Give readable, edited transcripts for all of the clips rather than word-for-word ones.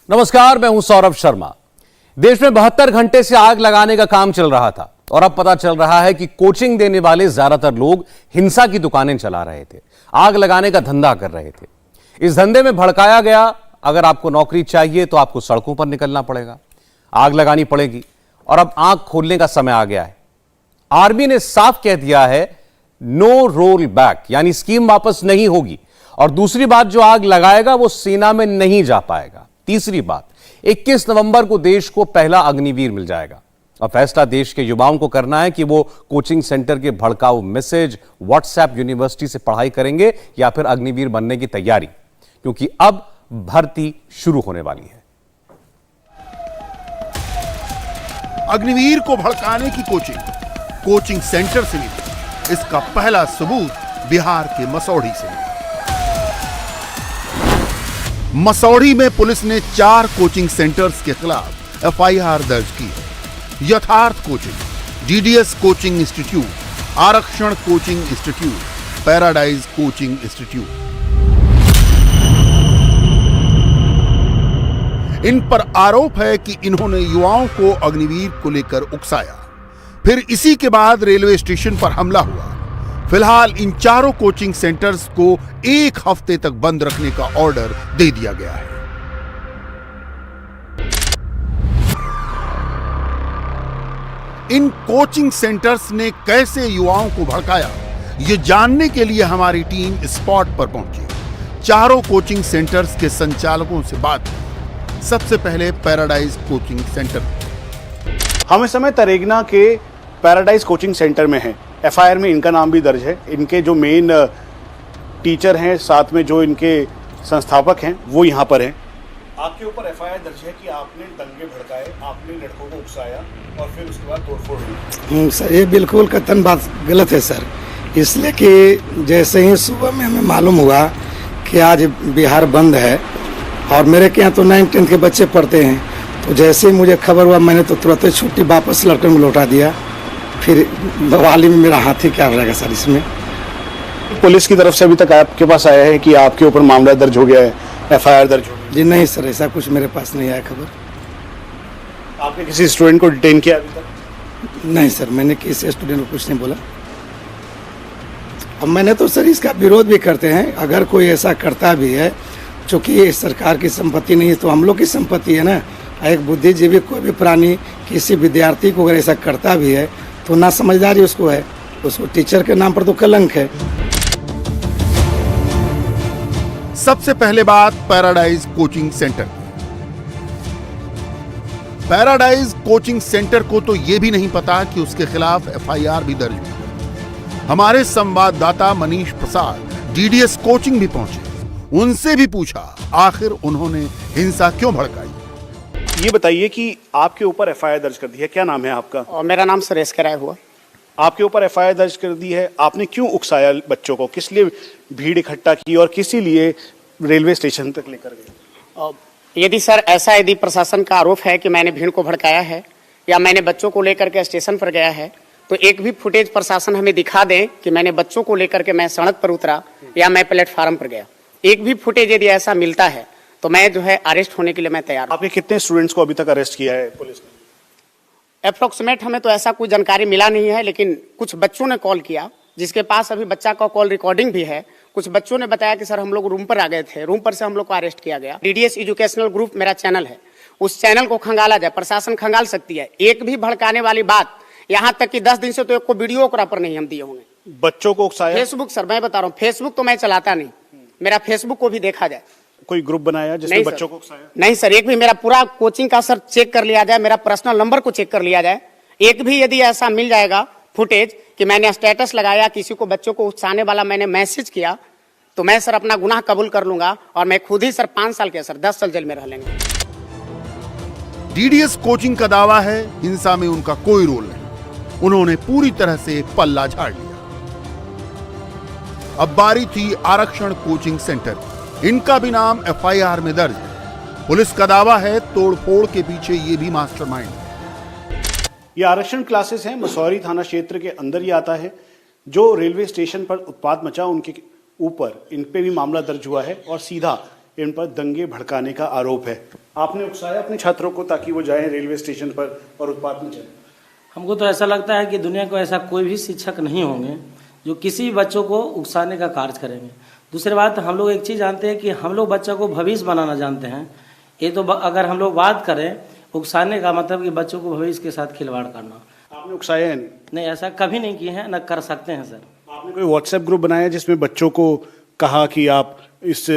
नमस्कार, मैं हूं सौरभ शर्मा। देश में 72 घंटे से आग लगाने का काम चल रहा था और अब पता चल रहा है कि कोचिंग देने वाले ज्यादातर लोग हिंसा की दुकानें चला रहे थे, आग लगाने का धंधा कर रहे थे। इस धंधे में भड़काया गया, अगर आपको नौकरी चाहिए तो आपको सड़कों पर निकलना पड़ेगा, आग लगानी पड़ेगी और अब आंख खोलने का समय आ गया है। आर्मी ने साफ कह दिया है, नो रोल बैक, यानी स्कीम वापस नहीं होगी। और दूसरी बात, जो आग लगाएगा वो सेना में नहीं जा पाएगा। तीसरी बात, 21 नवंबर को देश को पहला अग्निवीर मिल जाएगा। अब फैसला देश के युवाओं को करना है कि वो कोचिंग सेंटर के भड़काऊ मैसेज, व्हाट्सएप यूनिवर्सिटी से पढ़ाई करेंगे या फिर अग्निवीर बनने की तैयारी, क्योंकि अब भर्ती शुरू होने वाली है। अग्निवीर को भड़काने की कोचिंग सेंटर से मिली, इसका पहला सबूत बिहार के मसौढ़ी से मिला। मसौढ़ी में पुलिस ने 4 कोचिंग सेंटर्स के खिलाफ एफआईआर दर्ज की है। Yatharth coaching, DDS coaching institute, Aarakshan coaching institute, paradise coaching institute. इन पर आरोप है कि इन्होंने युवाओं को अग्निवीर को लेकर उकसाया, फिर इसी के बाद रेलवे स्टेशन पर हमला हुआ। फिलहाल इन 4 कोचिंग सेंटर्स को 1 हफ्ते तक बंद रखने का ऑर्डर दे दिया गया है। इन कोचिंग सेंटर्स ने कैसे युवाओं को भड़काया, ये जानने के लिए हमारी टीम स्पॉट पर पहुंची। 4 कोचिंग सेंटर्स के संचालकों से बात की। सबसे पहले पैराडाइज कोचिंग सेंटर। हम इस समय तरेगना के पैराडाइज कोचिंग सेंटर में हैं। एफआईआर में इनका नाम भी दर्ज है। इनके जो मेन टीचर हैं, साथ में जो इनके संस्थापक हैं, वो यहाँ पर हैं। आपके ऊपर एफआईआर दर्ज है कि आपने दंगे भड़काए, आपने लड़कों को उकसाया और फिर उसके बाद तोड़फोड़ हुई। सर, ये बिल्कुल कतन बात गलत है सर। इसलिए कि जैसे ही सुबह में हमें मालूम हुआ कि आज बिहार बंद है और मेरे के यहाँ तो 9th-10th के बच्चे पढ़ते हैं, तो जैसे ही मुझे खबर हुआ मैंने तो तुरंत छुट्टी वापस लड़कों में लौटा दिया। फिर बवाली में मेरा हाथ ही क्या रहेगा सर। इसमें पुलिस की तरफ से अभी तक आपके पास आया है कि आपके ऊपर मामला दर्ज हो गया है, एफआईआर दर्ज हो गया? जी नहीं सर, ऐसा कुछ मेरे पास नहीं आया खबर। आपने किसी स्टूडेंट को डिटेन किया अभी तक? नहीं सर, मैंने किसी स्टूडेंट को कुछ नहीं बोला। अब मैंने तो सर इसका विरोध भी करते हैं। अगर कोई ऐसा करता भी है, चूँकि ये सरकार की संपत्ति नहीं है तो हम लोग की संपत्ति है ना। एक बुद्धिजीवी कोई भी प्राणी किसी विद्यार्थी को अगर ऐसा करता भी है तो ना समझदारी उसको है, उसको टीचर के नाम पर तो कलंक है। सबसे पहले बात paradise coaching centre. Paradise coaching centre को तो यह भी नहीं पता कि उसके खिलाफ एफआईआर भी दर्ज हुई। हमारे संवाददाता मनीष प्रसाद डीडीएस कोचिंग भी पहुंचे, उनसे भी पूछा आखिर उन्होंने हिंसा क्यों भड़काई। ये बताइए कि आपके ऊपर एफआईआर दर्ज कर दी है, क्या नाम है आपका? और मेरा नाम सुरेश कराय हुआ। आपके ऊपर एफआईआर दर्ज कर दी है, आपने क्यों उकसाया बच्चों को, किस लिए भीड़ इकट्ठा की और किसी लिए रेलवे स्टेशन तक लेकर गए? यदि सर ऐसा यदि प्रशासन का आरोप है कि मैंने भीड़ को भड़काया है या मैंने बच्चों को लेकर के स्टेशन पर गया है, तो एक भी फुटेज प्रशासन हमें दिखा दें कि मैंने बच्चों को लेकर के मैं सड़क पर उतरा या मैं प्लेटफार्म पर गया। एक भी फुटेज यदि ऐसा मिलता है तो मैं जो है अरेस्ट होने के लिए मैं तैयार हूं। आपके कितने स्टूडेंट्स को अभी तक अरेस्ट किया है पुलिस ने? अप्रोक्सीमेट हमें तो ऐसा कोई जानकारी मिला नहीं है, लेकिन कुछ बच्चों ने कॉल किया, जिसके पास अभी बच्चा का कॉल रिकॉर्डिंग भी है। कुछ बच्चों ने बताया कि सर हम लोग रूम पर आ गए थे, रूम पर से हम लोग को अरेस्ट किया गया। डीडीएस एजुकेशनल ग्रुप मेरा चैनल है, उस चैनल को खंगाला जाए, प्रशासन खंगाल सकती है। एक भी भड़काने वाली बात, यहाँ तक कि 10 दिन से तो एक को वीडियो पर नहीं हम दिए होंगे। बच्चों को उकसाया? फेसबुक सर, मैं बता रहा हूँ, फेसबुक तो मैं चलाता नहीं, मेरा फेसबुक को भी देखा जाए। कोई ग्रुप बनाया जिसमें बच्चों को उकसाया? नहीं सर, एक भी मेरा पूरा कोचिंग का सर चेक कर लिया जाए, मेरा पर्सनल नंबर को चेक कर लिया जाए। एक भी यदि ऐसा मिल जाएगा फुटेज कि मैंने स्टेटस लगाया, किसी को बच्चों को उकसाने वाला मैंने मैसेज किया, तो मैं सर अपना गुनाह कबूल कर लूंगा और मैं खुद ही सर 5 साल के सर 10 साल जेल में रह लेंगे। डीडीएस कोचिंग का दावा है हिंसा में उनका कोई रोल नहीं, उन्होंने पूरी तरह से पल्ला झाड़ लिया। अब बारी थी आरक्षण कोचिंग सेंटर, इनका भी नाम एफआईआर में दर्ज है। पुलिस का दावा है तोड़फोड़ के पीछे ये भी मास्टरमाइंड है। ये आरक्षण क्लासेस हैं, मसौरी थाना क्षेत्र के अंदर ही आता है। जो रेलवे स्टेशन पर उत्पात मचा उनके ऊपर इन पे भी मामला दर्ज हुआ है और सीधा इन पर दंगे भड़काने का आरोप है। आपने उकसाया अपने छात्रों को ताकि वो जाएं रेलवे स्टेशन पर और उत्पात में चलें? हमको तो ऐसा लगता है कि दुनिया को ऐसा कोई भी शिक्षक नहीं होंगे जो किसी भी बच्चों को उकसाने का कार्य करेंगे। दूसरी बात, हम लोग एक चीज़ जानते हैं कि हम लोग बच्चों को भविष्य बनाना जानते हैं। ये तो अगर हम लोग बात करें उकसाने का मतलब कि बच्चों को भविष्य के साथ खिलवाड़ करना। आपने उकसाया है? नहीं, ऐसा कभी नहीं किए हैं, न कर सकते हैं सर। आपने कोई व्हाट्सएप ग्रुप बनाया जिसमें बच्चों को कहा कि आप इस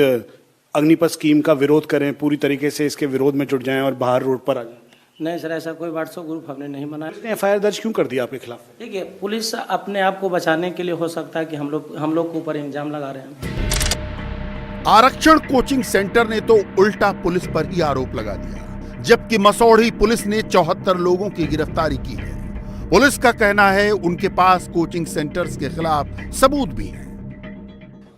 अग्निपथ स्कीम का विरोध करें, पूरी तरीके से इसके विरोध में जुट जाएं और बाहर रोड पर आ जाएं? नहीं सर, ऐसा कोई व्हाट्सएप ग्रुप हमने नहीं बनाया। इसने एफआईआर दर्ज क्यों कर दिया आपके खिलाफ? देखिए, पुलिस अपने आप को बचाने के लिए हो सकता है कि हम लोग के ऊपर इल्जाम लगा रहे हैं। आरक्षण कोचिंग सेंटर ने तो उल्टा पुलिस पर ही आरोप लगा दिया, जबकि मसौढ़ी पुलिस ने 74 लोगों की गिरफ्तारी की है। पुलिस का कहना है उनके पास कोचिंग सेंटर्स के खिलाफ सबूत भी हैं।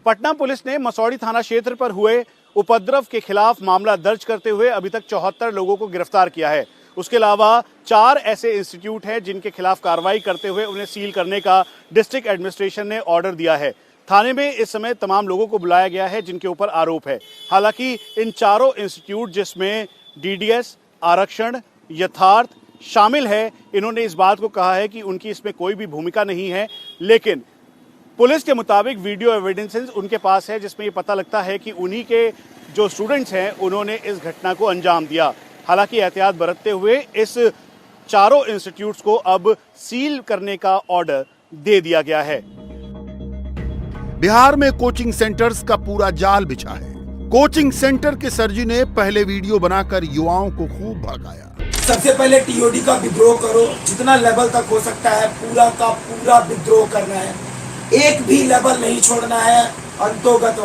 पटना पुलिस ने मसौढ़ी थाना क्षेत्र पर हुए उपद्रव के खिलाफ मामला दर्ज करते हुए अभी तक 74 लोगों को गिरफ्तार किया है। उसके अलावा 4 ऐसे इंस्टीट्यूट हैं जिनके खिलाफ कार्रवाई करते हुए उन्हें सील करने का डिस्ट्रिक्ट एडमिनिस्ट्रेशन ने ऑर्डर दिया है। थाने में इस समय तमाम लोगों को बुलाया गया है जिनके ऊपर आरोप है। हालांकि इन चारों इंस्टीट्यूट जिसमें डीडीएस, आरक्षण, यथार्थ शामिल है, इन्होंने इस बात को कहा है कि उनकी इसमें कोई भी भूमिका नहीं है। लेकिन पुलिस के मुताबिक वीडियो एविडेंसेस उनके पास है जिसमें ये पता लगता है कि उन्हीं के जो स्टूडेंट्स हैं उन्होंने इस घटना को अंजाम दिया। हालांकि एहतियात बरतते हुए इस चारों इंस्टीट्यूट्स को अब सील करने का ऑर्डर दे दिया गया है। बिहार में कोचिंग सेंटर्स का पूरा जाल बिछा है। कोचिंग सेंटर के सरजी ने पहले वीडियो बनाकर युवाओं को खूब भड़काया। सबसे पहले टीओडी का विद्रोह करो, जितना लेवल तक हो सकता है पूरा का पूरा विद्रोह करना है, एक भी लेवल नहीं छोड़ना है। अंतोगत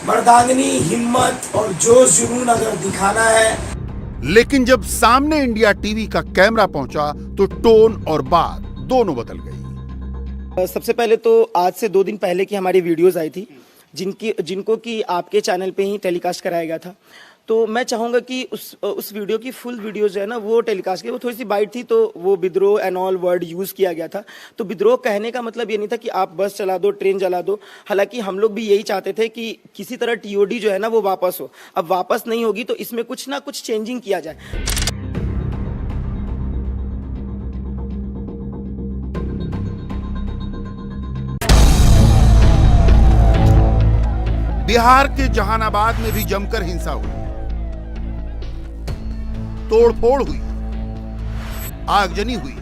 मर्दांगनी हिम्मत और जोश जुनून अगर दिखाना है। लेकिन जब सामने इंडिया टीवी का कैमरा पहुंचा तो टोन और बात दोनों बदल गई। सबसे पहले तो आज से 2 दिन पहले की हमारी वीडियोस आई थी जिनको कि आपके चैनल पे ही टेलीकास्ट कराया गया था। तो मैं चाहूँगा कि उस वीडियो की फुल वीडियो जो है ना वो टेलीकास्ट की, वो थोड़ी सी बाइट थी, तो वो विद्रोह एंड ऑल वर्ड यूज़ किया गया था। तो विद्रोह कहने का मतलब ये नहीं था कि आप बस चला दो, ट्रेन चला दो। हालांकि हम लोग भी यही चाहते थे कि किसी तरह टीओडी जो है ना वो वापस हो। अब वापस नहीं होगी तो इसमें कुछ ना कुछ चेंजिंग किया जाए। बिहार के जहानाबाद में भी जमकर हिंसा हुई, तोड़फोड़ हुई, आगजनी हुई।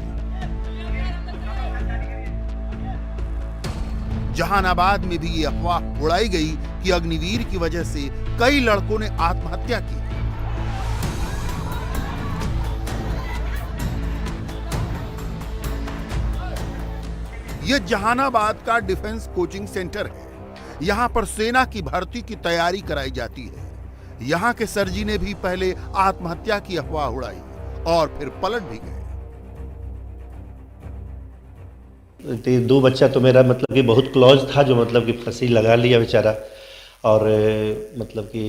जहानाबाद में भी ये अफवाह उड़ाई गई कि अग्निवीर की वजह से कई लड़कों ने आत्महत्या की। यह जहानाबाद का डिफेंस कोचिंग सेंटर है। यहां पर सेना की भर्ती की तैयारी कराई जाती है। यहां के सरजी ने भी पहले आत्महत्या की अफवाह उड़ाई और फिर पलट भी गए। 2 बच्चा तो मेरा मतलब कि बहुत क्लोज था, जो मतलब कि फांसी लगा लिया बेचारा। और मतलब कि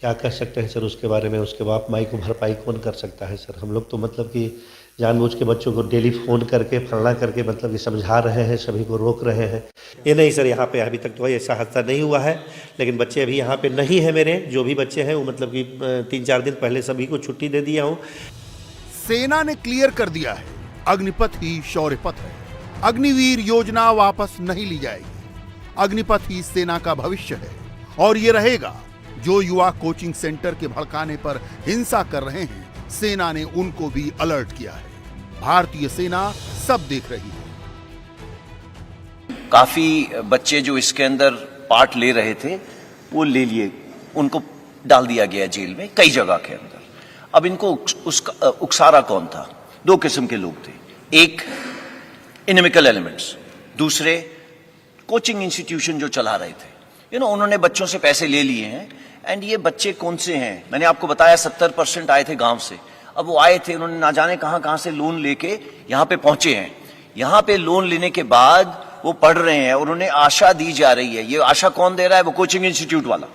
क्या कर सकते हैं सर उसके बारे में, उसके बाप माई को भरपाई कौन कर सकता है सर। हम लोग तो मतलब कि जानबूझ के बच्चों को डेली फ़ोन करके फलना करके मतलब कि समझा रहे हैं, सभी को रोक रहे हैं। ये नहीं सर, यहाँ पे अभी तक तो ऐसा हादसा नहीं हुआ है, लेकिन बच्चे अभी यहाँ पे नहीं है। मेरे जो भी बच्चे हैं वो मतलब कि 3-4 दिन पहले सभी को छुट्टी दे दिया हूँ। सेना ने क्लियर कर दिया है, अग्निपथ ही शौर्य पथ है। अग्निवीर योजना वापस नहीं ली जाएगी। अग्निपथ ही सेना का भविष्य है और ये रहेगा। जो युवा कोचिंग सेंटर के भड़काने पर हिंसा कर रहे हैं, सेना ने उनको भी अलर्ट किया है। भारतीय सेना सब देख रही है। काफी बच्चे जो इसके अंदर पार्ट ले रहे थे वो ले लिए, उनको डाल दिया गया जेल में कई जगह के अंदर। अब इनको उकसारा कौन था? 2 किस्म के लोग थे। एक इनमिकल एलिमेंट्स, दूसरे कोचिंग इंस्टीट्यूशन जो चला रहे थे। उन्होंने बच्चों से पैसे ले लिए हैं। एंड ये बच्चे कौन से हैं? मैंने आपको बताया 70% आए थे गांव से। अब वो आए थे, उन्होंने ना जाने कहां से लोन लेके यहां पे पहुंचे हैं। यहां पे लोन लेने के बाद वो पढ़ रहे हैं, उन्होंने आशा दी जा रही है। ये आशा कौन दे रहा है? वो कोचिंग इंस्टीट्यूट वाला।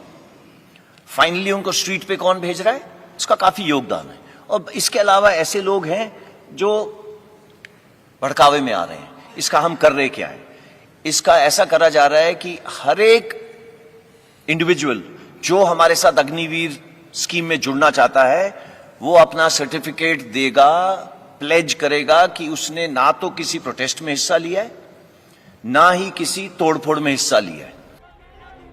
फाइनली उनको स्ट्रीट पे कौन भेज रहा है? इसका काफी योगदान है। और इसके अलावा ऐसे लोग हैं जो भड़कावे में आ रहे हैं। इसका हम कर रहे क्या है? इसका ऐसा करा जा रहा है कि हर एक इंडिविजुअल जो हमारे साथ अग्निवीर स्कीम में जुड़ना चाहता है वो अपना सर्टिफिकेट देगा, प्लेज करेगा कि उसने ना तो किसी प्रोटेस्ट में हिस्सा लिया है, ना ही किसी तोड़फोड़ में हिस्सा लिया है।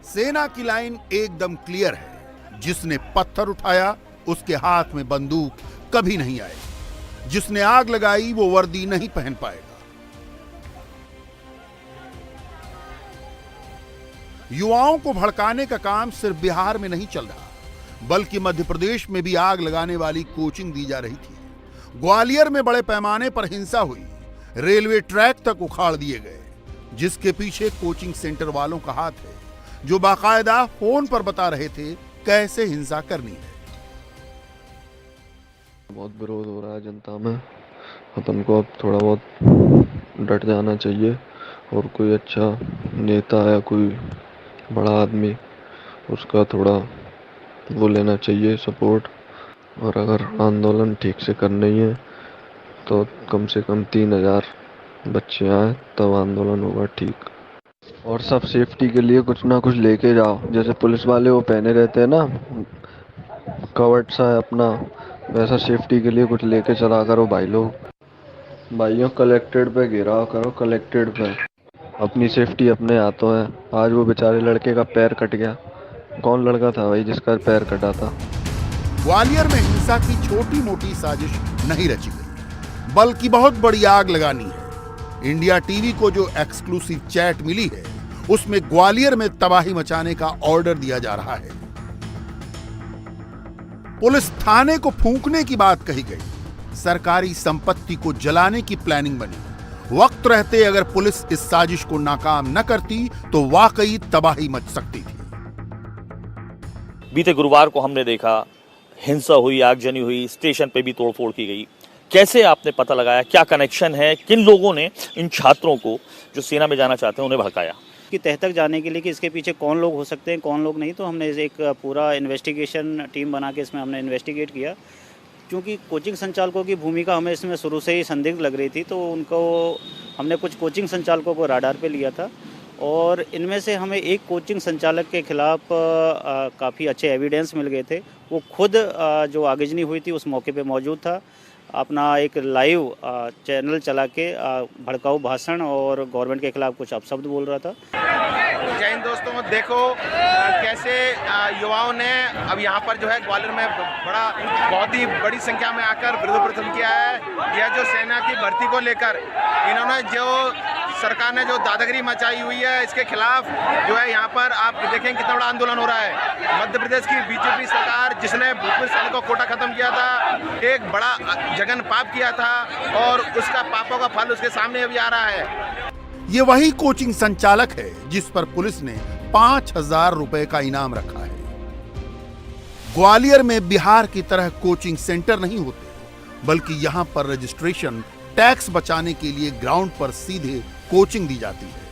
सेना की लाइन एकदम क्लियर है। जिसने पत्थर उठाया उसके हाथ में बंदूक कभी नहीं आएगी। जिसने आग लगाई वो वर्दी नहीं पहन पाएगा। युवाओं को भड़काने का काम सिर्फ बिहार में नहीं चल रहा, बल्कि मध्य प्रदेश में भी आग लगाने वाली कोचिंग दी जा रही थी। ग्वालियर में बड़े पैमाने पर हिंसा हुई, रेलवे ट्रैक तक उखाड़ दिए गए। जिसके पीछे कोचिंग सेंटर वालों का हाथ है, जो बाकायदा फोन पर बता रहे थे कैसे हिंसा करनी है। बहुत विरोध हो रहा है जनता में। अपन को अब थोड़ा बहुत डट जाना चाहिए और कोई अच्छा नेता या कोई बड़ा आदमी उसका थोड़ा वो लेना चाहिए सपोर्ट। और अगर आंदोलन ठीक से करना ही है तो कम से कम 3000 बच्चे आए तब आंदोलन होगा ठीक। और सब सेफ्टी के लिए कुछ ना कुछ लेके जाओ, जैसे पुलिस वाले वो पहने रहते हैं ना कवर्ट सा है अपना, वैसा सेफ्टी के लिए कुछ लेके चला करो भाई लोग। भाइयों कलेक्टेड पे घेराव करो, कलेक्टेड पे। अपनी सेफ्टी अपने हाथों है। आज वो बेचारे लड़के का पैर कट गया, कौन लड़का था भाई जिसका पैर कटा था? ग्वालियर में हिंसा की छोटी मोटी साजिश नहीं रची गई, बल्कि बहुत बड़ी आग लगानी है। इंडिया टीवी को जो एक्सक्लूसिव चैट मिली है उसमें ग्वालियर में तबाही मचाने का ऑर्डर दिया जा रहा है। पुलिस थाने को फूंकने की बात कही गई, सरकारी संपत्ति को जलाने की प्लानिंग बनी। वक्त रहते अगर पुलिस इस साजिश को नाकाम न करती तो वाकई तबाही मच सकती थी। बीते गुरुवार को हमने देखा हिंसा हुई, आगजनी हुई, स्टेशन पे भी तोड़फोड़ की गई। कैसे आपने पता लगाया, क्या कनेक्शन है, किन लोगों ने इन छात्रों को जो सेना में जाना चाहते हैं उन्हें भड़काया? कि तह तक जाने के लिए कि इसके पीछे कौन लोग हो सकते हैं, कौन लोग नहीं, तो हमने एक पूरा इन्वेस्टिगेशन टीम बना के इसमें हमने इन्वेस्टिगेट किया। क्योंकि कोचिंग संचालकों की भूमिका हमें इसमें शुरू से ही संदिग्ध लग रही थी, तो उनको हमने कुछ कोचिंग संचालकों को राडार पे लिया था और इनमें से हमें एक कोचिंग संचालक के खिलाफ काफ़ी अच्छे एविडेंस मिल गए थे। वो खुद जो आगजनी हुई थी उस मौके पे मौजूद था, अपना एक लाइव चैनल चला के भड़काऊ भाषण और गवर्नमेंट के खिलाफ कुछ अपशब्द बोल रहा था। जय हिंद दोस्तों, देखो कैसे युवाओं ने अब यहाँ पर जो है ग्वालियर में बहुत ही बड़ी संख्या में आकर विरोध प्रदर्शन किया है। यह जो सेना की भर्ती को लेकर इन्होंने जो सरकार ने जो दादागिरी मचाई हुई है इसके खिलाफ जो है यहाँ पर आप देखें कितना बड़ा आंदोलन हो रहा है। मध्य प्रदेश की बीजेपी सरकार जिसने भूतपूर्व सैनिकों को कोटा खत्म किया था, एक बड़ा जघन पाप किया था और उसका पापों का फल उसके सामने अभी आ रहा है। ये वही कोचिंग संचालक है जिस पर पुलिस ने 5000 रुपए का इनाम रखा है। ग्वालियर में बिहार की तरह कोचिंग सेंटर नहीं होते, बल्कि यहां पर रजिस्ट्रेशन टैक्स बचाने के लिए ग्राउंड पर सीधे कोचिंग दी जाती है।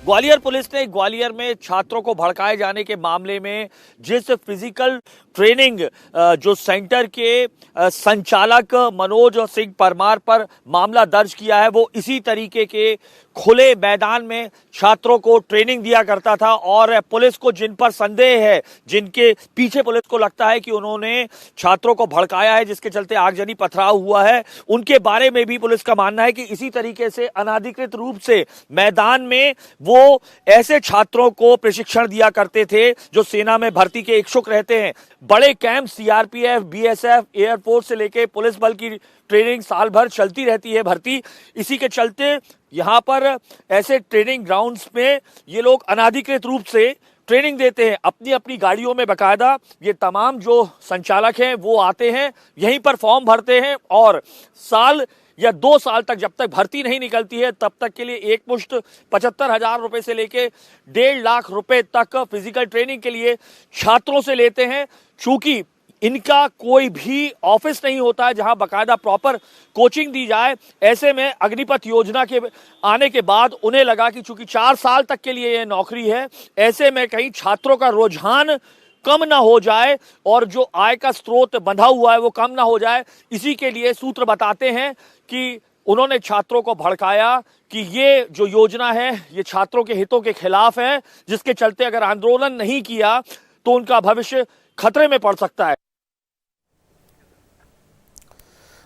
ग्वालियर पुलिस ने ग्वालियर में छात्रों को भड़काए जाने के मामले में जिस फिजिकल ट्रेनिंग जो सेंटर के संचालक मनोज सिंह परमार पर मामला दर्ज किया है, वो इसी तरीके के खुले मैदान में छात्रों को ट्रेनिंग दिया करता था। और पुलिस को जिन पर संदेह है, जिनके पीछे पुलिस को लगता है कि उन्होंने छात्रों को भड़काया है जिसके चलते आगजनी पथराव हुआ है, उनके बारे में भी पुलिस का मानना है कि इसी तरीके से अनाधिकृत रूप से मैदान में वो ऐसे छात्रों को प्रशिक्षण दिया करते थे जो सेना में भर्ती के इच्छुक रहते हैं। बड़े कैंप सीआरपीएफ, बीएसएफ, एयरफोर्स से लेके पुलिस बल की ट्रेनिंग साल भर चलती रहती है भर्ती। इसी के चलते यहाँ पर ऐसे ट्रेनिंग ग्राउंड्स में ये लोग अनाधिकृत रूप से ट्रेनिंग देते हैं। अपनी अपनी गाड़ियों में बकायदा ये तमाम जो संचालक हैं वो आते हैं, यहीं पर फॉर्म भरते हैं और साल या 2 साल तक, जब तक भर्ती नहीं निकलती है तब तक के लिए एक मुश्त 75,000 रुपए से लेके 1.5 लाख रुपए तक फिजिकल ट्रेनिंग के लिए छात्रों से लेते हैं। चूंकि इनका कोई भी ऑफिस नहीं होता है जहां बकायदा प्रॉपर कोचिंग दी जाए, ऐसे में अग्निपथ योजना के आने के बाद उन्हें लगा कि चूंकि 4 साल तक के लिए ये नौकरी है, ऐसे में कहीं छात्रों का रुझान कम ना हो जाए और जो आय का स्रोत बंधा हुआ है वो कम ना हो जाए। इसी के लिए सूत्र बताते हैं कि उन्होंने छात्रों को भड़काया कि ये जो योजना है ये छात्रों के हितों के खिलाफ है, जिसके चलते अगर आंदोलन नहीं किया तो उनका भविष्य खतरे में पड़ सकता है।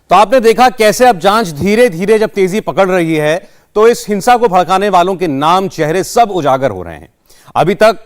तो आपने देखा कैसे अब जांच धीरे धीरे जब तेजी पकड़ रही है तो इस हिंसा को भड़काने वालों के नाम, चेहरे सब उजागर हो रहे हैं। अभी तक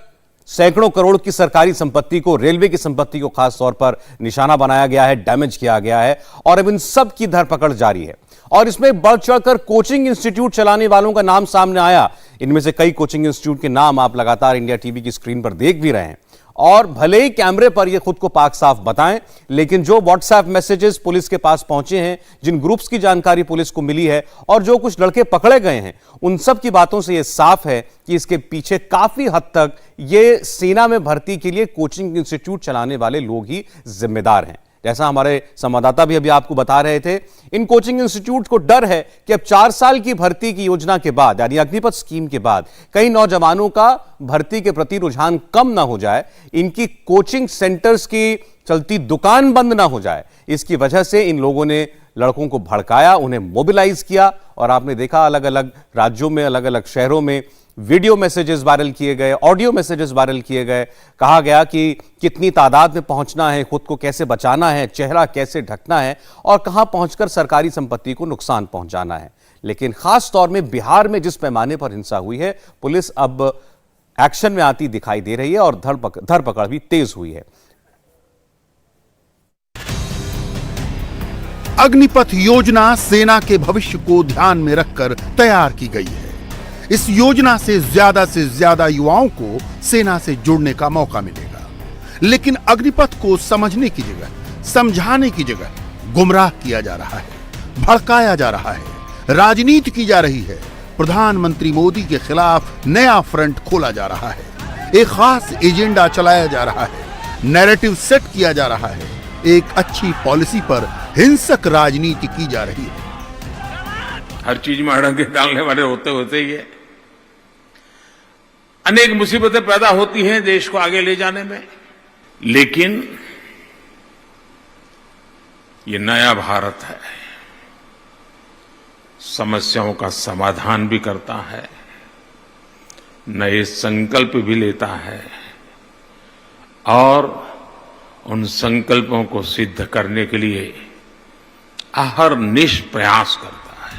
सैकड़ों करोड़ की सरकारी संपत्ति को, रेलवे की संपत्ति को खास तौर पर निशाना बनाया गया है, डैमेज किया गया है और अब इन सब की धरपकड़ जारी है। और इसमें बढ़ चढ़कर कोचिंग इंस्टीट्यूट चलाने वालों का नाम सामने आया। इनमें से कई कोचिंग इंस्टीट्यूट के नाम आप लगातार इंडिया टीवी की स्क्रीन पर देख भी रहे हैं। और भले ही कैमरे पर ये खुद को पाक साफ बताएं, लेकिन जो व्हाट्सएप मैसेजेस पुलिस के पास पहुंचे हैं, जिन ग्रुप्स की जानकारी पुलिस को मिली है और जो कुछ लड़के पकड़े गए हैं, उन सब की बातों से यह साफ है कि इसके पीछे काफी हद तक ये सेना में भर्ती के लिए कोचिंग इंस्टीट्यूट चलाने वाले लोग ही जिम्मेदार हैं। जैसा हमारे संवाददाता भी अभी आपको बता रहे थे, इन कोचिंग इंस्टीट्यूट को डर है कि अब 4 साल की भर्ती की योजना के बाद, यानी अग्निपथ स्कीम के बाद, कई नौजवानों का भर्ती के प्रति रुझान कम ना हो जाए, इनकी कोचिंग सेंटर्स की चलती दुकान बंद ना हो जाए। इसकी वजह से इन लोगों ने लड़कों को भड़काया, उन्हें मोबिलाइज किया और आपने देखा अलग अलग राज्यों में, अलग अलग शहरों में वीडियो मैसेजेस वायरल किए गए, ऑडियो मैसेजेस वायरल किए गए। कहा गया कि कितनी तादाद में पहुंचना है, खुद को कैसे बचाना है, चेहरा कैसे ढकना है और कहां पहुंचकर सरकारी संपत्ति को नुकसान पहुंचाना है। लेकिन खास तौर में बिहार में जिस पैमाने पर हिंसा हुई है, पुलिस अब एक्शन में आती दिखाई दे रही है और धरपकड़ भी तेज हुई है। अग्निपथ योजना सेना के भविष्य को ध्यान में रखकर तैयार की गई है। इस योजना से ज्यादा युवाओं को सेना से जुड़ने का मौका मिलेगा। लेकिन अग्निपथ को समझने की जगह, समझाने की जगह गुमराह किया जा रहा है, भड़काया जा रहा है, राजनीति की जा रही है। प्रधानमंत्री मोदी के खिलाफ नया फ्रंट खोला जा रहा है, एक खास एजेंडा चलाया जा रहा है, नैरेटिव सेट किया जा रहा है, एक अच्छी पॉलिसी पर हिंसक राजनीति की जा रही है। हर चीज में अड़ंगे डालने वाले होते होते ही अनेक मुसीबतें पैदा होती हैं देश को आगे ले जाने में। लेकिन ये नया भारत है, समस्याओं का समाधान भी करता है, नए संकल्प भी लेता है और उन संकल्पों को सिद्ध करने के लिए अहरनिश प्रयास करता है।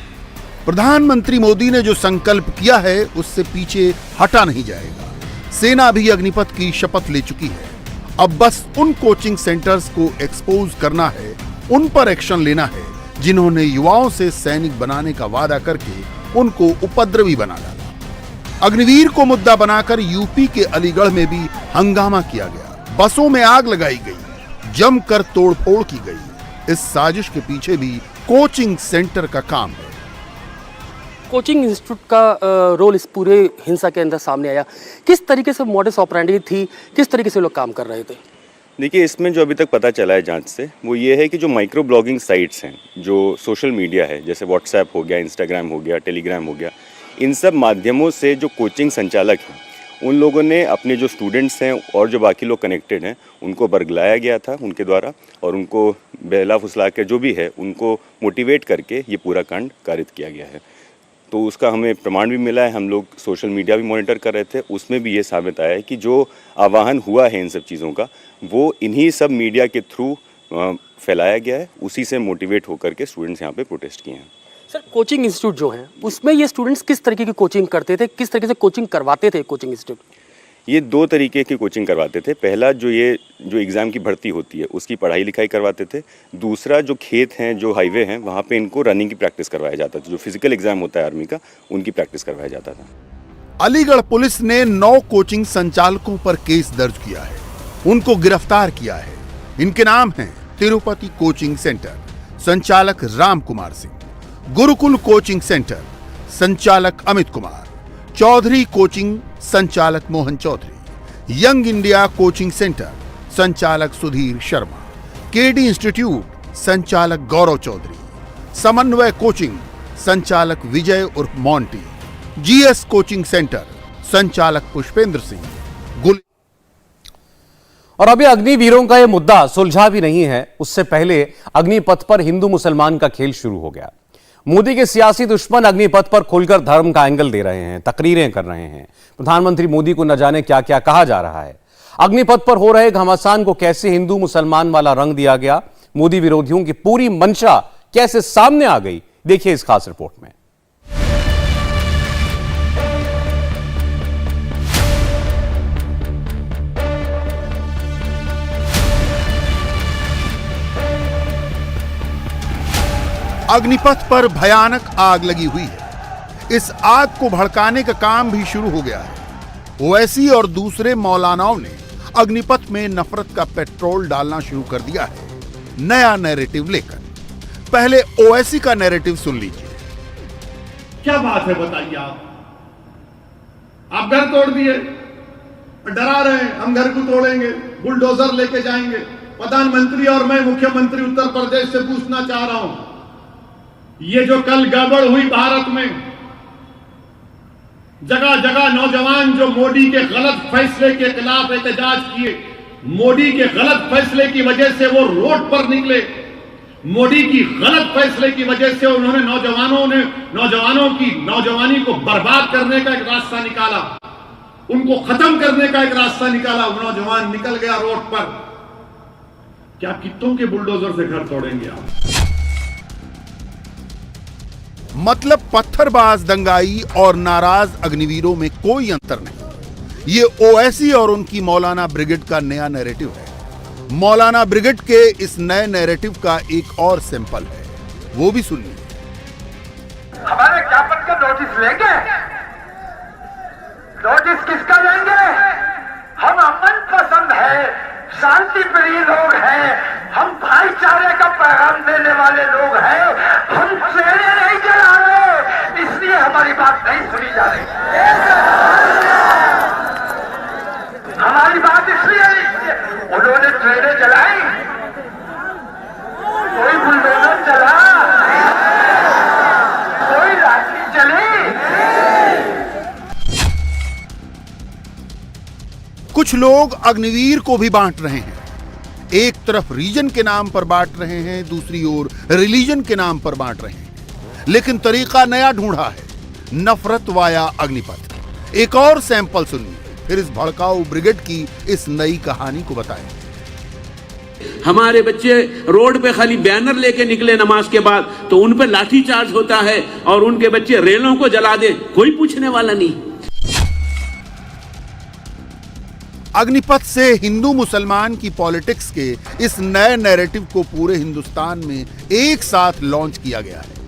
प्रधानमंत्री मोदी ने जो संकल्प किया है उससे पीछे हटा नहीं जाएगा। सेना भी अग्निपथ की शपथ ले चुकी है। अब बस उन कोचिंग सेंटर्स को एक्सपोज करना है, उन पर एक्शन लेना है जिन्होंने युवाओं से सैनिक बनाने का वादा करके उनको उपद्रवी बना डाला। अग्निवीर को मुद्दा बनाकर यूपी के अलीगढ़ में भी हंगामा किया गया, बसों में आग लगाई गई, जमकर तोड़फोड़ की गई। इस साजिश के पीछे भी कोचिंग सेंटर का काम है। कोचिंग इंस्टीट्यूट का रोल इस पूरे हिंसा के अंदर सामने आया। किस तरीके से मॉडस ऑपरेंडी थी, किस तरीके से लोग काम कर रहे थे? देखिए, इसमें जो अभी तक पता चला है जांच से, वो ये है कि जो माइक्रो ब्लॉगिंग साइट्स हैं, जो सोशल मीडिया है, जैसे व्हाट्सएप हो गया, इंस्टाग्राम हो गया, टेलीग्राम हो गया, इन सब माध्यमों से जो कोचिंग संचालक हैं, उन लोगों ने अपने जो स्टूडेंट्स हैं और जो बाकी लोग कनेक्टेड हैं, उनको बरगलाया गया था उनके द्वारा और उनको बहला फुसला कर जो भी है उनको मोटिवेट करके ये पूरा कांड कारित किया गया है। तो उसका हमें प्रमाण भी मिला है। हम लोग सोशल मीडिया भी मॉनिटर कर रहे थे, उसमें भी ये साबित आया है कि जो आह्वान हुआ है इन सब चीज़ों का, वो इन्हीं सब मीडिया के थ्रू फैलाया गया है। उसी से मोटिवेट होकर के स्टूडेंट्स यहाँ पे प्रोटेस्ट किए हैं। सर, कोचिंग इंस्टीट्यूट जो है उसमें ये स्टूडेंट्स किस तरीके की कोचिंग करते थे, किस तरीके से कोचिंग करवाते थे कोचिंग इंस्टीट्यूट? ये 2 तरीके की कोचिंग करवाते थे। पहला जो एग्ज़ाम की भर्ती होती है उसकी पढ़ाई लिखाई करवाते थे। दूसरा जो खेत हैं, जो हाईवे हैं, वहाँ पे इनको रनिंग की प्रैक्टिस करवाया जाता था। जो फिजिकल एग्जाम होता है आर्मी का, उनकी प्रैक्टिस करवाया जाता था। अलीगढ़ पुलिस ने 9 कोचिंग संचालकों पर केस दर्ज किया है, उनको गिरफ्तार किया है। इनके नाम हैं तिरुपति कोचिंग सेंटर, संचालक राम कुमार सिंह, गुरुकुल कोचिंग सेंटर, संचालक अमित कुमार, चौधरी कोचिंग संचालक Mohan Chaudhary, young India coaching centre संचालक सुधीर शर्मा, केडी इंस्टीट्यूट संचालक गौरव चौधरी, समन्वय कोचिंग संचालक विजय उर्फ मोंटी, जीएस कोचिंग सेंटर संचालक पुष्पेंद्र सिंह गुल। और अभी अग्निवीरों का यह मुद्दा सुलझा भी नहीं है, उससे पहले अग्निपथ पर हिंदू मुसलमान का खेल शुरू हो गया। मोदी के सियासी दुश्मन अग्निपथ पर खुलकर धर्म का एंगल दे रहे हैं, तकरीरें कर रहे हैं। प्रधानमंत्री मोदी को न जाने क्या क्या कहा जा रहा है। अग्निपथ पर हो रहे घमासान को कैसे हिंदू मुसलमान वाला रंग दिया गया, मोदी विरोधियों की पूरी मंशा कैसे सामने आ गई, देखिए इस खास रिपोर्ट में। अग्निपथ पर भयानक आग लगी हुई है। इस आग को भड़काने का काम भी शुरू हो गया है। ओवैसी और दूसरे मौलानाओं ने अग्निपथ में नफरत का पेट्रोल डालना शुरू कर दिया है, नया नैरेटिव लेकर। पहले ओवैसी का नैरेटिव सुन लीजिए। क्या बात है बताइए आप घर तोड़ दिए, डरा रहे हैं हम घर को तोड़ेंगे, बुलडोजर लेके जाएंगे। प्रधानमंत्री और मैं मुख्यमंत्री उत्तर प्रदेश से पूछना चाह रहा हूं, ये जो कल गड़बड़ हुई भारत में, जगह जगह नौजवान जो मोदी के गलत फैसले के खिलाफ एहतजाज किए, मोदी के गलत फैसले की वजह से वो रोड पर निकले, मोदी की गलत फैसले की वजह से उन्होंने नौजवानों की नौजवानी को बर्बाद करने का एक रास्ता निकाला, उनको खत्म करने का एक रास्ता निकाला। वो नौजवान निकल गया रोड पर। क्या कितनों के बुलडोजर से घर तोड़ेंगे आप? मतलब पत्थरबाज दंगाई और नाराज अग्निवीरों में कोई अंतर नहीं। ये ओवैसी और उनकी मौलाना ब्रिगेड का नया नैरेटिव है। मौलाना ब्रिगेड के इस नए नैरेटिव का एक और सैंपल है, वो भी सुनिए। हमारे ज्ञापन का नोटिस लेंगे, नोटिस किसका लेंगे? हम अमन पसंद है, शांति प्रिय लोग हैं, हम भाईचारे का पैगाम देने वाले लोग हैं, हम ट्रेनें नहीं चला रहे, इसलिए हमारी बात नहीं सुनी जा रही। हमारी बात इसलिए उन्होंने ट्रेनें चलाई, कोई बुलडोजर चला, कोई लाठी चली। कुछ लोग अग्निवीर को भी बांट रहे हैं। एक तरफ रीजन के नाम पर बांट रहे हैं, दूसरी ओर रिलीजन के नाम पर बांट रहे हैं, लेकिन तरीका नया ढूंढा है, नफरत वाया अग्निपथ। एक और सैंपल सुनिए, फिर इस भड़काऊ ब्रिगेड की इस नई कहानी को बताएं। हमारे बच्चे रोड पे खाली बैनर लेके निकले नमाज के बाद तो उन पे लाठी चार्ज होता है और उनके बच्चे रेलों को जला दे, कोई पूछने वाला नहीं। अग्निपथ से हिंदू मुसलमान की पॉलिटिक्स के इस नए नैरेटिव को पूरे हिंदुस्तान में एक साथ लॉन्च किया गया है।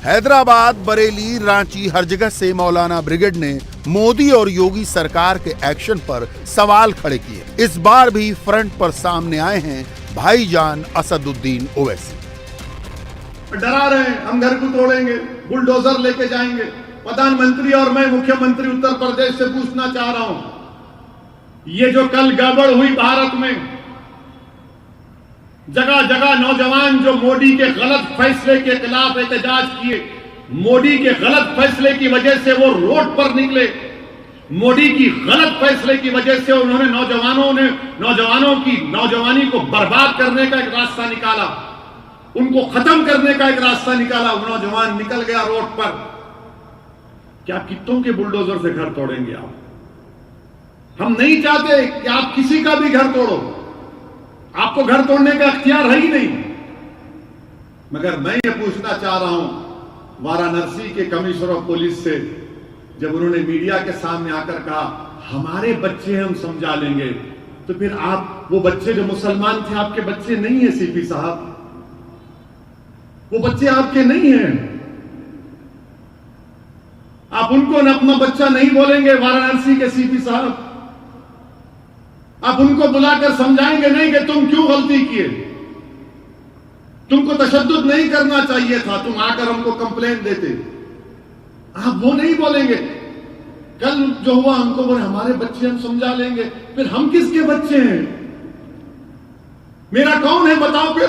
हैदराबाद, बरेली, रांची, हर जगह से मौलाना ब्रिगेड ने मोदी और योगी सरकार के एक्शन पर सवाल खड़े किए। इस बार भी फ्रंट पर सामने आए हैं भाईजान असदुद्दीन ओवैसी। डरा रहे हैं हम घर को तोड़ेंगे, बुलडोजर लेके जाएंगे। प्रधानमंत्री और मैं मुख्यमंत्री उत्तर प्रदेश से पूछना चाह रहा हूं, ये जो कल गड़बड़ हुई भारत में, जगह जगह नौजवान जो मोदी के गलत फैसले के खिलाफ एहतजाज किए, मोदी के गलत फैसले की वजह से वो रोड पर निकले, मोदी की गलत फैसले की वजह से उन्होंने नौजवानों की नौजवानी को बर्बाद करने का एक रास्ता निकाला, उनको खत्म करने का एक रास्ता निकाला। वो नौजवान निकल गया रोड पर। क्या कितनों के बुलडोजर से घर तोड़ेंगे आप? हम नहीं चाहते कि आप किसी का भी घर तोड़ो, आपको घर तोड़ने का अख्तियार है ही नहीं। मगर मैं ये पूछना चाह रहा हूं वाराणसी के कमिश्नर ऑफ पुलिस से, जब उन्होंने मीडिया के सामने आकर कहा हमारे बच्चे हम समझा लेंगे, तो फिर आप वो बच्चे जो मुसलमान थे आपके बच्चे नहीं है सीपी साहब, वो बच्चे आपके नहीं हैं। आप उनको न अपना बच्चा नहीं बोलेंगे वाराणसी के सीपी साहब, आप उनको बुलाकर समझाएंगे नहीं कि तुम क्यों गलती किए, तुमको तशद्दुद नहीं करना चाहिए था, तुम आकर हमको कंप्लेंट देते। आप वो नहीं बोलेंगे। कल जो हुआ हमको बोले हमारे बच्चे हम समझा लेंगे, फिर हम किसके बच्चे हैं? मेरा कौन है बताओ फिर?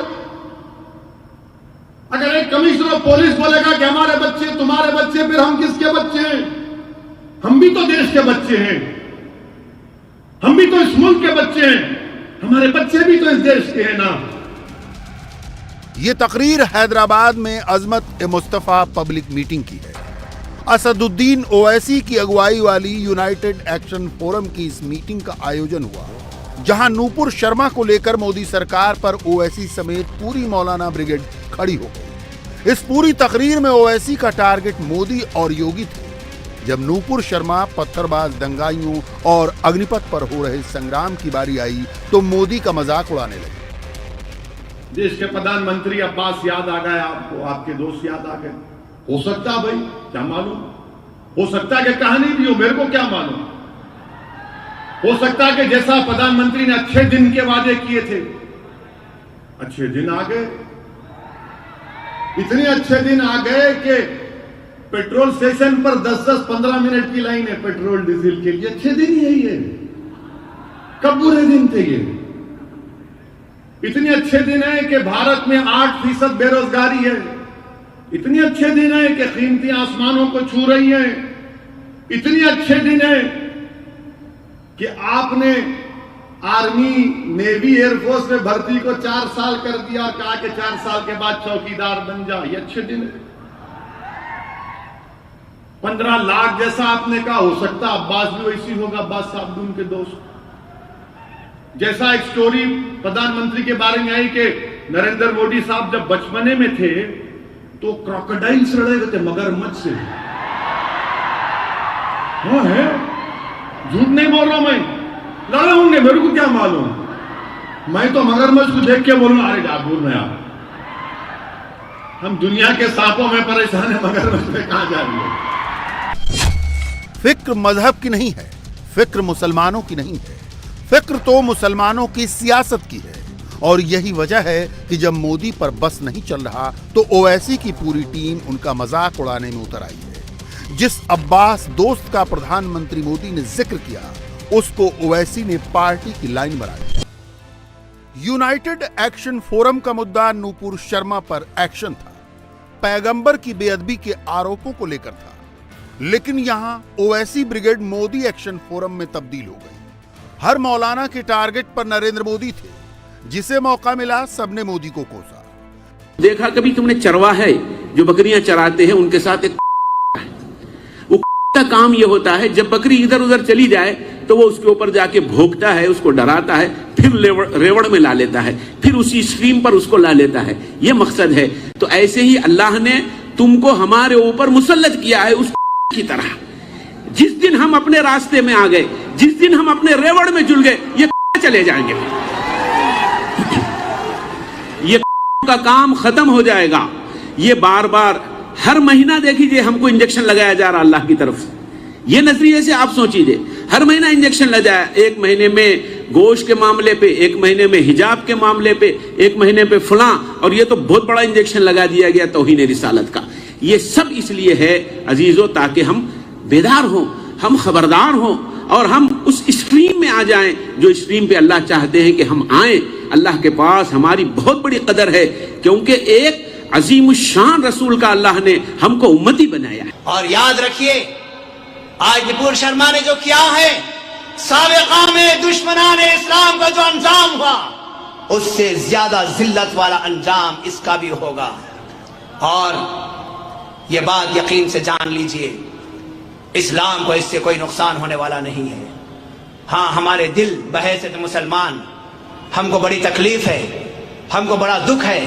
अगर एक कमिश्नर ऑफ पुलिस बोलेगा कि हमारे बच्चे तुम्हारे बच्चे, फिर हम किसके बच्चे हैं? हम भी तो देश के बच्चे हैं, हम भी तो इस मुल्क के बच्चे हैं, हमारे बच्चे भी तो इस देश के हैं ना। ये तकरीर हैदराबाद में अजमत ए मुस्तफा पब्लिक मीटिंग की है। असदुद्दीन ओवैसी की अगुवाई वाली यूनाइटेड एक्शन फोरम की इस मीटिंग का आयोजन हुआ, जहां नूपुर शर्मा को लेकर मोदी सरकार पर ओवैसी समेत पूरी मौलाना ब्रिगेड खड़ी हो गई। इस पूरी तकरीर में ओवैसी का टारगेट मोदी और योगी थे। जब नूपुर शर्मा, पत्थरबाज दंगाइयों और अग्निपथ पर हो रहे संग्राम की बारी आई तो मोदी का मजाक उड़ाने लगे। देश के प्रधानमंत्री अब्बास याद आ गए आपको, आपके दोस्त याद आ गए। हो सकता भाई, क्या मालूम, हो सकता है कि कहानी भी हो, मेरे को क्या मालूम। हो सकता है कि जैसा प्रधानमंत्री ने अच्छे दिन के वादे किए थे, अच्छे दिन आ गए। इतने अच्छे दिन आ गए कि पेट्रोल स्टेशन पर 10-10, 15 मिनट की लाइन है पेट्रोल डीजल के लिए। अच्छे दिन यही है, कब बुरे दिन थे ये? इतने अच्छे दिन है कि भारत में 8% बेरोजगारी है। इतने अच्छे दिन है कि कीमती आसमानों को छू रही हैं। इतने अच्छे दिन है कि आपने आर्मी, नेवी, एयरफोर्स में भर्ती को 4 साल कर दिया और कहा कि 4 साल के बाद चौकीदार बन जा। ये अच्छे दिन है। 15 लाख जैसा आपने कहा, हो सकता अब्बास भी वैसी होगा, अब्बास साहब भी उनके दोस्त। जैसा एक स्टोरी प्रधानमंत्री के बारे में आई कि नरेंद्र मोदी साहब जब बचपने में थे तो क्रोकोडाइल से लड़े हुए थे, मगरमच्छ से। वो है, झूठ नहीं बोल रहा मैं, लड़े होंगे, मेरे को क्या मालूम। मैं तो मगरमच्छ को देख के बोलूंगा, अरे क्या बोल रहे आप, हम दुनिया के सांपों में परेशान है, मगरमच्छ में कहां जा रही है। फिक्र मजहब की नहीं है, फिक्र मुसलमानों की नहीं है, फिक्र तो मुसलमानों की सियासत की है। और यही वजह है कि जब मोदी पर बस नहीं चल रहा तो ओवैसी की पूरी टीम उनका मजाक उड़ाने में उतर आई है। जिस अब्बास दोस्त का प्रधानमंत्री मोदी ने जिक्र किया, उसको ओवैसी ने पार्टी की लाइन बना दी। यूनाइटेड एक्शन फोरम का मुद्दा नूपुर शर्मा पर एक्शन था, पैगंबर की बेअदबी के आरोपों को लेकर था। लेकिन यहां Owaisi brigade Modi action forum में तब्दील हो गई। हर मौलाना के टारगेट पर नरेंद्र मोदी थे। जिसे मौका मिला सबने मोदी को कोसा। देखा कभी तुमने चरवाहे जो बकरियां चराते हैं उनके साथ एक वो का काम ये होता है, जब बकरी इधर उधर चली जाए तो वो उसके ऊपर जाके भोंकता है, उसको डराता है, फिर रेवड़ में ला लेता है, फिर उसी स्ट्रीम पर उसको ला लेता है। ये मकसद है। तो ऐसे ही अल्लाह ने तुमको हमारे ऊपर मुसल्लत किया है उस की तरह। जिस दिन हम अपने रास्ते में आ गए, जिस दिन हम अपने रेवड़ में जुड़ गए, ये चले जाएंगे, ये का काम खत्म हो जाएगा। ये बार बार हर महीना देखिए हमको इंजेक्शन लगाया जा रहा अल्लाह की तरफ से। ये नजरिए से आप सोचिए, हर महीना इंजेक्शन लगाया, एक महीने में गोश्त के मामले पे, एक महीने में हिजाब के मामले पे, एक महीने पे फलां, और ये तो बहुत बड़ा इंजेक्शन लगा दिया गया तौहीन रिसालत का। ये सब इसलिए है अजीजों, ताकि हम बेदार हों, हम खबरदार हों और हम उस स्ट्रीम में आ जाएं जो स्ट्रीम पे अल्लाह चाहते हैं कि हम आए। अल्लाह के पास हमारी बहुत बड़ी कदर है, क्योंकि एक अजीम शान रसूल का अल्लाह ने हमको उम्मती बनाया है। और याद रखिए, आज नूपुर शर्मा ने जो किया है, साबिक़ा में दुश्मनाने इस्लाम का जो अंजाम हुआ, उससे ज्यादा जिल्लत वाला अंजाम इसका भी होगा। और यह बात यकीन से जान लीजिए, इस्लाम को इससे कोई नुकसान होने वाला नहीं है। हाँ, हमारे दिल बहैसियत मुसलमान हमको बड़ी तकलीफ है, हमको बड़ा दुख है।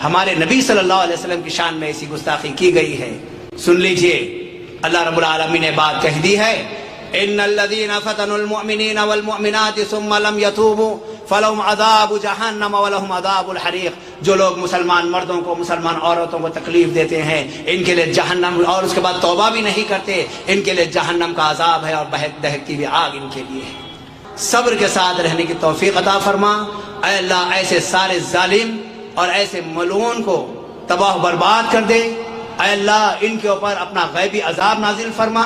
हमारे नबी सल्लल्लाहु अलैहि वसल्लम की शान में ऐसी गुस्ताखी की गई है। सुन लीजिए, अल्लाह रब्बुल आलमीन ने बात कह दी है, इन्नल्लज़ीना फ़तनुल मुअमिनीना वल मुअमिनाति सुम्मा लम यतूबू फलहुम अज़ाबु जहन्नम व लहुम अज़ाबुल हरीक़। जो लोग मुसलमान मर्दों को, मुसलमान औरतों को तकलीफ देते हैं, इनके लिए जहन्नम, और उसके बाद तौबा भी नहीं करते, इनके लिए जहन्नम का अजाब है और दहकती हुई आग इनके लिए है। सब्र के साथ रहने की तौफीक अता फरमा। ऐ अल्लाह, ऐसे सारे जालिम और ऐसे मलून को तबाह बर्बाद कर दे। ऐ अल्लाह, इनके ऊपर अपना गैबी अजाब नाजिल फरमा।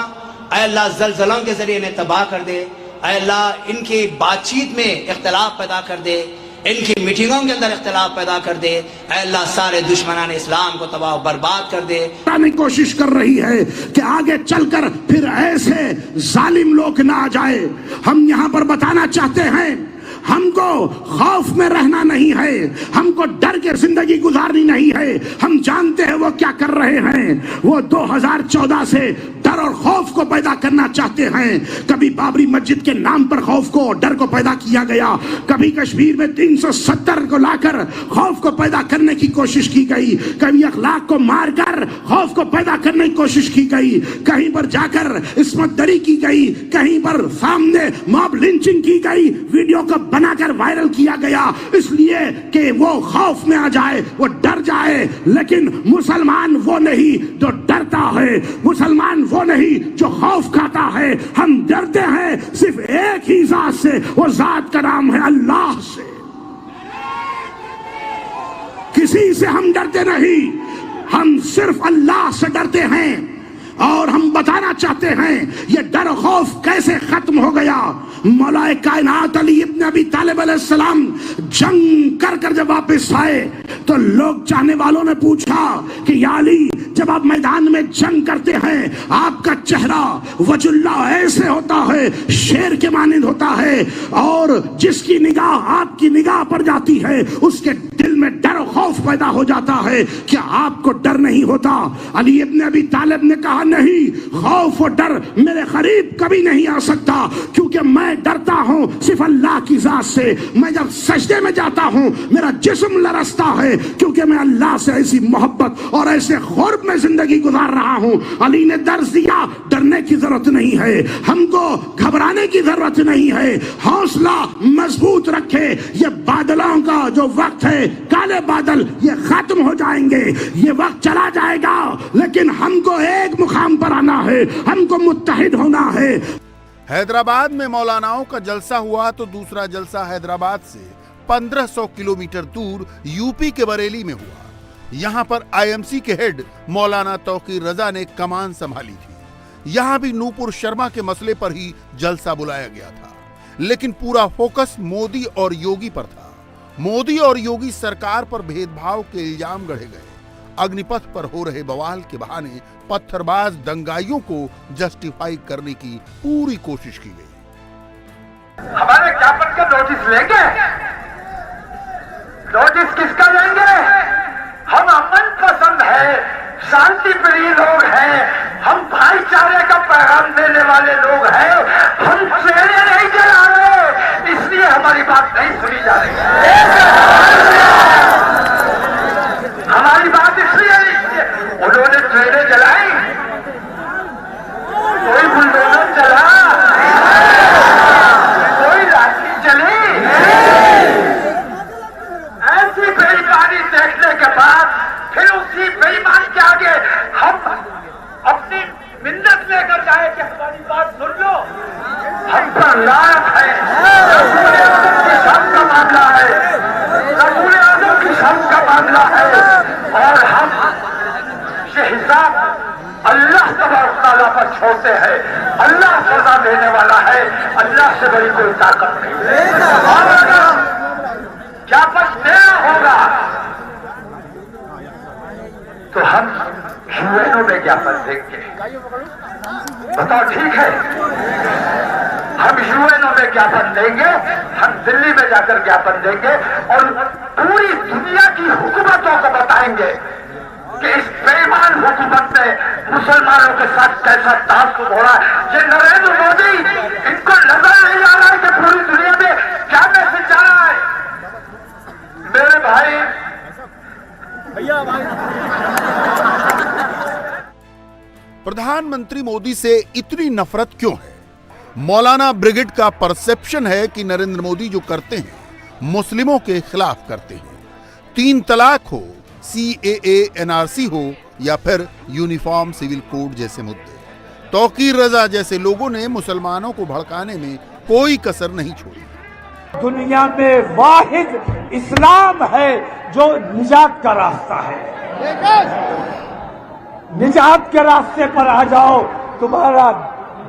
ऐ अल्लाह, ज़लज़लों के जरिए इन्हें तबाह कर दे। ऐ अल्लाह, इनकी बातचीत में इख्तिलाफ पैदा कर दे, इनकी मीटिंगों के अंदर इख्तिलाफ पैदा कर दे। ऐ अल्लाह, सारे दुश्मनान इस्लाम को तबाह बर्बाद कर दे। कोशिश कर रही है कि आगे चलकर फिर ऐसे जालिम लोग ना आ जाए। हम यहाँ पर बताना चाहते हैं, हमको खौफ में रहना नहीं है, हमको डर के जिंदगी गुजारनी नहीं है। हम जानते हैं वो क्या कर रहे हैं। वो 2014 से डर और खौफ को पैदा करना चाहते हैं। कभी बाबरी मस्जिद के नाम पर खौफ को और डर को पैदा किया गया, कभी कश्मीर में 370 को लाकर खौफ को पैदा करने की कोशिश की गई, कभी अखलाक को मारकर खौफ को पैदा करने की कोशिश की गई, कहीं पर जाकर इस्मतदरी की गई, कहीं पर सामने मॉब लिंचिंग की गई, वीडियो को बनाकर वायरल किया गया इसलिए कि वो खौफ में आ जाए, वो डर जाए। लेकिन मुसलमान वो नहीं जो डरता है, मुसलमान वो नहीं जो खौफ खाता है। हम डरते हैं सिर्फ एक ही जात से, वो जात का नाम है अल्लाह से। किसी से हम डरते नहीं, हम सिर्फ अल्लाह से डरते हैं। और हम बताना चाहते हैं ये डर खौफ कैसे खत्म हो गया। मौलाए कायनात अली इब्न अबी तालिब अलैहिस्सलाम जंग कर कर जब वापस आए तो लोग चाहने वालों ने पूछा कि या अली, जब आप मैदान में जंग करते हैं आपका चेहरा वजुल्ला ऐसे होता है, शेर के मानिंद होता है, और जिसकी निगाह आपकी निगाह पर जाती है उसके दिल में डर खौफ पैदा हो जाता है। क्या आपको डर नहीं होता? अली इब्न अबी तालिब ने कहा नहीं, खौफ और डर मेरे करीब कभी नहीं आ सकता, क्योंकि मैं डरता हूं सिर्फ अल्लाह की जात से। मैं जब सजदे में जाता हूं मेरा जिस्म लरसता है, क्योंकि मैं अल्लाह से ऐसी मोहब्बत और ऐसे खौफ में जिंदगी गुजार रहा हूं। अली ने दर्ज दिया, डरने की जरूरत नहीं है, हमको घबराने की जरूरत नहीं है, हौसला मजबूत रखे। ये बादलों का जो वक्त है, काले बादल ये खत्म हो जाएंगे, ये वक्त चला जाएगा, लेकिन हमको एक मुकाम पर आना है, हमको मुत्तहिद होना है। हैदराबाद में मौलानाओं का जलसा हुआ तो दूसरा जलसा हैदराबाद से 1500 किलोमीटर दूर यूपी के बरेली में हुआ। यहां पर आईएमसी के हेड मौलाना तौकीर रजा ने कमान संभाली थी। यहां भी नूपुर शर्मा के मसले पर ही जलसा बुलाया गया था, लेकिन पूरा फोकस मोदी और योगी पर था। मोदी और योगी सरकार पर भेदभाव के इल्जाम गढ़े गए। अग्निपथ पर हो रहे बवाल के बहाने पत्थरबाज दंगाइयों को जस्टिफाई करने की पूरी कोशिश की गई। हमारे ज्ञापन का नोटिस लेंगे? नोटिस किसका लेंगे? हम अमन पसंद है, शांति प्रिय लोग हैं, हम भाईचारे का पैगाम देने वाले लोग हैं, हम चेहरे नहीं जला रहे, इसलिए हमारी बात नहीं सुनी जा रही है। हमारी बात इसलिए उन्होंने ट्रेनें जलाई, कोई बुलडोजर चला, कोई लाठी चली। ऐसी बेईमानी देखने के बाद फिर उसी बेईमान के आगे हम अपनी मिन्नत लेकर जाए कि हमारी बात सुन लो। हम पर लायक है, रसूल आज़म की शान का मामला है, रसूल आज़म की शान का मामला है, और हम ये हिसाब अल्लाह तबारक तआला पर छोड़ते हैं। अल्लाह सजा देने वाला है, अल्लाह से बड़ी कोई ताकत नहीं। और अगर ज्ञापन देना होगा तो हम यूएनओ में ज्ञापन देंगे। बताओ ठीक है? हम यूएनओ में ज्ञापन देंगे, हम दिल्ली में जाकर ज्ञापन देंगे और पूरी दुनिया की हुकूमतों को बताएंगे कि इस बेईमान हुकूमत ने मुसलमानों के साथ कैसा ताश घोड़ा। ये नरेंद्र मोदी, इनको नजर नहीं आ रहा है कि पूरी दुनिया में क्या मैसेज जा रहा है। मेरे भाई भैया प्रधानमंत्री मोदी से इतनी नफरत क्यों है? मौलाना ब्रिगेड का परसेप्शन है कि नरेंद्र मोदी जो करते हैं मुस्लिमों के खिलाफ करते हैं। 3 तलाक हो, CAA NRC हो या फिर यूनिफॉर्म सिविल कोड जैसे मुद्दे। तौकीर रजा जैसे लोगों ने मुसलमानों को भड़काने में कोई कसर नहीं छोड़ी। दुनिया में वाहिद इस्लाम है जो निजात का रास्ता है। निजात के रास्ते पर आ जाओ, तुम्हारा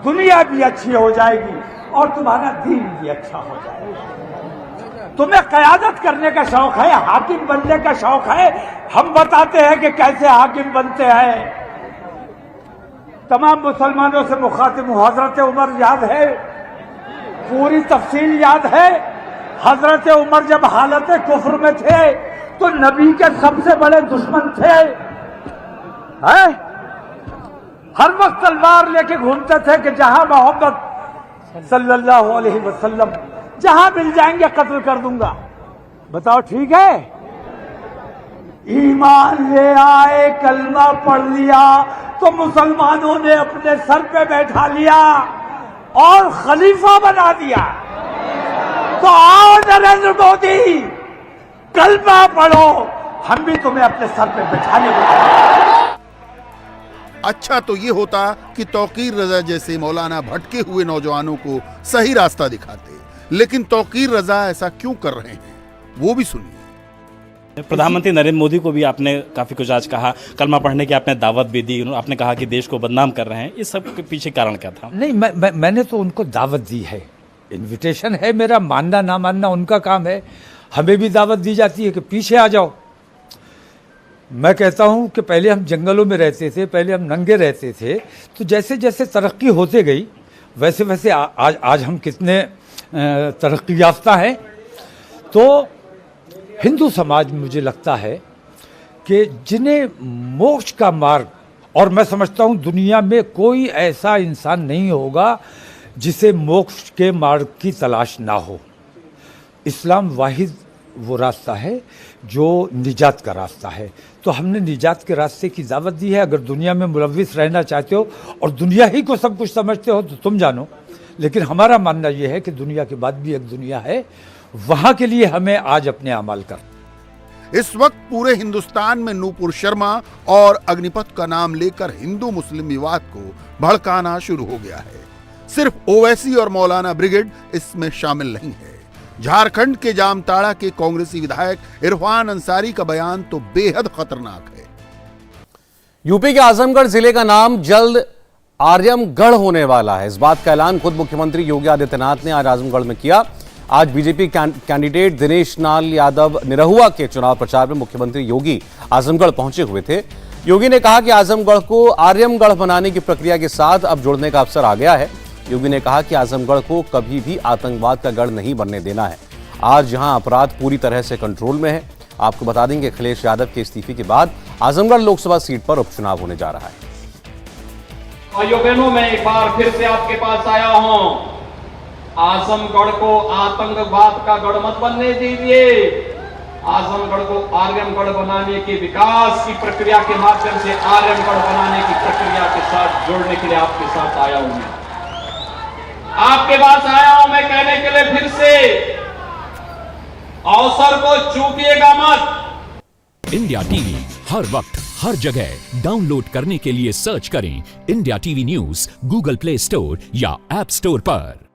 दुनिया भी अच्छी हो जाएगी और तुम्हारा दीन भी अच्छा हो जाएगा। तुम्हें क़यादत करने का शौक है, हाकिम बनने का शौक है, हम बताते हैं कि कैसे हाकिम बनते हैं। तमाम मुसलमानों से मुखातिब हज़रत उमर याद है, पूरी तफसील याद है। हजरत उमर जब हालत कुफ्र में थे तो नबी के सबसे बड़े दुश्मन थे, हैं? हर वक्त तलवार लेके घूमते थे कि जहां मोहम्मद सल्लल्लाहु अलैहि वसल्लम जहां मिल जाएंगे कत्ल कर दूंगा। बताओ ठीक है? ईमान ले आए, कलमा पढ़ लिया तो मुसलमानों ने अपने सर पे बैठा लिया और खलीफा बना दिया। तो आओ नरेंद्र मोदी, कलमा पढ़ो, हम भी तुम्हें अपने सर पे बैठाने वाले। अच्छा तो ये होता कि तौकीर रजा जैसे मौलाना भटके हुए नौजवानों को सही रास्ता दिखाते, लेकिन तौकीर रजा ऐसा क्यों कर रहे हैं वो भी सुनिए। प्रधानमंत्री नरेंद्र मोदी को भी आपने काफ़ी कुछ आज कहा, कलमा पढ़ने की आपने दावत भी दी, आपने कहा कि देश को बदनाम कर रहे हैं, इस सब के पीछे कारण क्या था? नहीं, मैंने तो उनको दावत दी है, इनविटेशन है, मेरा मानना ना मानना उनका काम है। हमें भी दावत दी जाती है कि पीछे आ जाओ। मैं कहता हूं कि पहले हम जंगलों में रहते थे, पहले हम नंगे रहते थे, तो जैसे जैसे तरक्की होते गई वैसे वैसे आज हम कितने तरक्की याफ्ता हैं। तो हिंदू समाज में मुझे लगता है कि जिन्हें मोक्ष का मार्ग, और मैं समझता हूं दुनिया में कोई ऐसा इंसान नहीं होगा जिसे मोक्ष के मार्ग की तलाश ना हो। इस्लाम वाहिद वो रास्ता है जो निजात का रास्ता है। तो हमने निजात के रास्ते की दावत दी है। अगर दुनिया में मुलव्विस रहना चाहते हो और दुनिया ही को सब कुछ समझते हो तो तुम जानो, लेकिन हमारा मानना यह है कि दुनिया के बाद भी एक दुनिया है, वहां के लिए हमें आज अपने अमल कर। इस वक्त पूरे हिंदुस्तान में नूपुर शर्मा और अग्निपथ का नाम लेकर हिंदू मुस्लिम विवाद को भड़काना शुरू हो गया है। सिर्फ ओवैसी और मौलाना ब्रिगेड इसमें शामिल नहीं है। झारखंड के जामताड़ा के कांग्रेसी विधायक इरफान अंसारी का बयान तो बेहद खतरनाक है। यूपी के आजमगढ़ जिले का नाम जल्द आर्यमगढ़ होने वाला है। इस बात का ऐलान खुद मुख्यमंत्री योगी आदित्यनाथ ने आज आजमगढ़ में किया। आज बीजेपी कैंडिडेट दिनेश लाल यादव निरहुआ के चुनाव प्रचार में मुख्यमंत्री योगी आजमगढ़ पहुंचे हुए थे। योगी ने कहा कि आजमगढ़ को आर्यमगढ़ बनाने की प्रक्रिया के साथ अब जुड़ने का अवसर आ गया है। योगी ने कहा कि आजमगढ़ को कभी भी आतंकवाद का गढ़ नहीं बनने देना है। आज जहां अपराध पूरी तरह से कंट्रोल में है। आपको बता दें कि अखिलेश यादव के इस्तीफे के बाद आजमगढ़ लोकसभा सीट पर उपचुनाव होने जा रहा है। भाइयों बहनों, मैं एक बार फिर से आपके पास आया हूं। आजमगढ़ को आतंकवाद का गढ़ मत बनने दीजिए। आजमगढ़ को आर्यमगढ़ बनाने के विकास की प्रक्रिया के माध्यम से आर्यमगढ़ बनाने की प्रक्रिया के साथ जोड़ने के लिए आपके साथ आया हूं। मैं आपके पास आया हूं मैं कहने के लिए फिर से, अवसर को चूकिएगा मत। इंडिया टीवी हर वक्त हर जगह डाउनलोड करने के लिए सर्च करें India TV news Google play store या ऐप स्टोर पर।